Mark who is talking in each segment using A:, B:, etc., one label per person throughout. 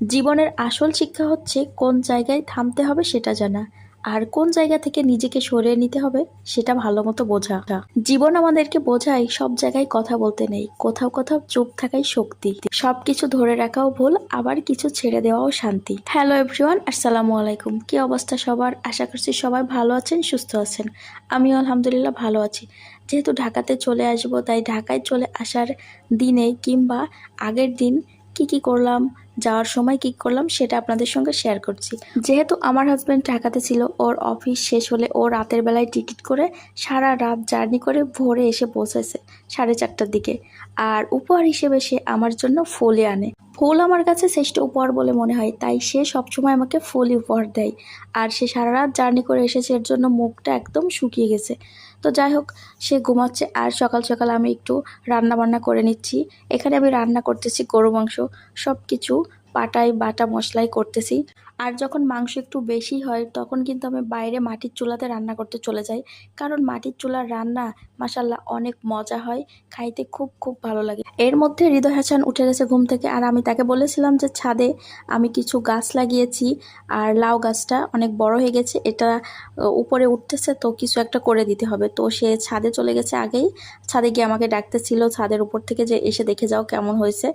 A: জীবনের আসল শিক্ষা হচ্ছে কোন জায়গায় থামতে হবে সেটা জানা, আর কোন জায়গা থেকে নিজেকে সরিয়ে নিতে হবে সেটা ভালো মতো বোঝা। জীবন আমাদেরকে বোঝায় সব জায়গায় কথা বলতে নেই, কোথাও কোথাও চুপ থাকাই শক্তি, সবকিছু ধরে রাখাও ভুল, আবার কিছু ছেড়ে দেওয়াও শান্তি। হ্যালো এভরিওয়ান, আসসালামু আলাইকুম। কি অবস্থা সবার? আশা করছি সবাই ভালো আছেন, সুস্থ আছেন। আমিও আলহামদুলিল্লাহ ভালো আছি। যেহেতু ঢাকাতে চলে আসবো, তাই ঢাকায় চলে আসার দিনে কিংবা আগের দিন কি করলাম, যাওয়ার সময় কি করলাম সেটা আপনাদের সঙ্গে শেয়ার করছি। যেহেতু আমার হাজব্যান্ড ঢাকাতে ছিল, ওর অফিস শেষ হলে ও রাতের বেলায় টিকিট করে সারা রাত জার্নি করে ভোরে এসে পৌঁছেছে 4:30টার দিকে। আর উপহার হিসেবে সে আমার জন্য ফুলই আনে। ফুল আমার কাছে শ্রেষ্ঠ উপহার বলে মনে হয়, তাই সে সবসময় আমাকে ফুলই উপহার দেয়। আর সে সারা রাত জার্নি করে এসেছে, এর জন্য মুখটা একদম শুকিয়ে গেছে। তো যাই হোক, সে ঘুমাচ্ছে আর সকাল সকাল আমি একটু রান্না বান্না করে নিচ্ছি। এখানে আমি রান্না করতেছি গরু মাংস, সব কিছু পাটায় বাটা মশলাই করতেছি। আর যখন মাংস একটু বেশি হয় তখন কিন্তু আমি বাইরে মাটির চুলাতে রান্না করতে চলে যাই, কারণ মাটির চুলার রান্না মাশাল্লাহ অনেক মজা হয়, খাইতে খুব খুব ভালো লাগে। এর মধ্যে হৃদয় হাসান উঠে গেছে ঘুম থেকে, আর আমি তাকে বলেছিলাম যে ছাদে আমি কিছু গাছ লাগিয়েছি, আর লাউ গাছটা অনেক বড় হয়ে গেছে, এটা উপরে উঠতেছে, তো কিছু একটা করে দিতে হবে। তো সে ছাদে চলে গেছে আগেই, ছাদে গিয়ে আমাকে ডাকতেছিল ছাদের উপর থেকে যে এসে দেখে যাও কেমন হয়েছে।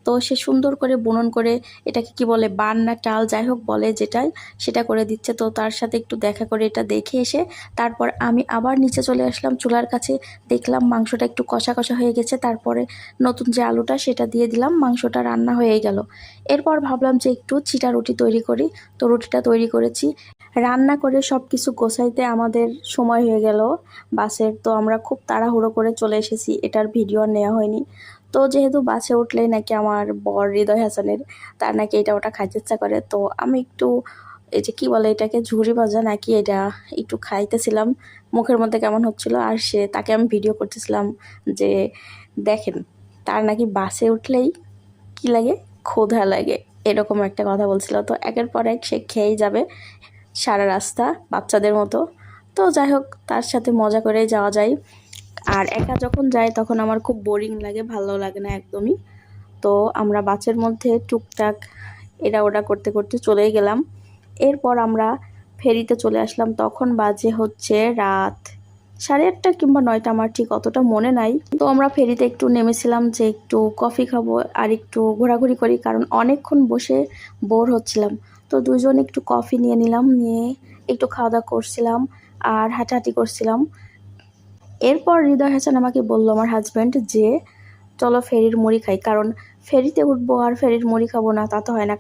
A: তো সে সুন্দর করে বুনন করে, এটাকে কি বলে, বান না টাল যাই হোক বলে যেটাই, সেটা করে দিচ্ছে। তো তার সাথে একটু দেখা করে এটা দেখে এসে তারপর আমি আবার নিচে চলে আসলাম চুলার কাছে। দেখলাম মাংসটা একটু কষা কষা হয়ে গেছে, তারপরে নতুন যে আলুটা সেটা দিয়ে দিলাম, মাংসটা রান্না হয়ে গেল। এরপর ভাবলাম যে একটু চিটা রুটি তৈরি করি, তো রুটিটা তৈরি করেছি। রান্না করে সব কিছু গোছাইতে আমাদের সময় হয়ে গেল বাসের, তো আমরা খুব তাড়াহুড়ো করে চলে এসেছি, এটার ভিডিও আর নেওয়া হয়নি। তো যেহেতু বাসে উঠলেই নাকি আমার বর হৃদয় হাসানের, তার নাকি এটা ওটা খাইতে ইচ্ছা করে, তো আমি একটু এই যে কি বলে এটাকে, ঝুরি ভাজা নাকি, এটা একটু খাইতেছিলাম, মুখের মধ্যে কেমন হচ্ছিল। আর তাকে আমি ভিডিও করতেছিলাম যে দেখেন, তার নাকি বাসে উঠলেই কি লাগে, ক্ষুধা লাগে, এরকম একটা কথা বলছিল। তো একের পর এক সে খেয়েই যাবে সারা রাস্তা বাচ্চাদের মতো। তো যাই হোক, তার সাথে মজা করে যাওয়া যায়। আর একা যখন যাই তখন আমার খুব বোরিং লাগে, ভালো লাগে না একদমই। তো আমরা বাসের মধ্যে টুকটাক এটা ওটা করতে করতে চলেই গেলাম। এরপর আমরা ফেরিতে চলে আসলাম, তখন বাজে হচ্ছে রাত 8:30 কিংবা 9টা, আমার ঠিক অতটা মনে নাই। তো আমরা ফেরিতে একটু নেমেছিলাম যে একটু কফি খাবো আর একটু ঘোরাঘুরি করি, কারণ অনেকক্ষণ বসে বোর হচ্ছিলাম। তো দুজন একটু কফি নিয়ে নিলাম, নিয়ে একটু খাওয়া দাওয়া করছিলাম আর হাঁটাহাঁটি করছিলাম। এরপর হৃদয় হাসান আমাকে বলল, আমার হাজব্যান্ড, যে চলো ফেরির মুড়ি খাই, কারণ ফেরিতে উঠবো আর ফেরির মুড়ি খাবো না তা তো হয় না।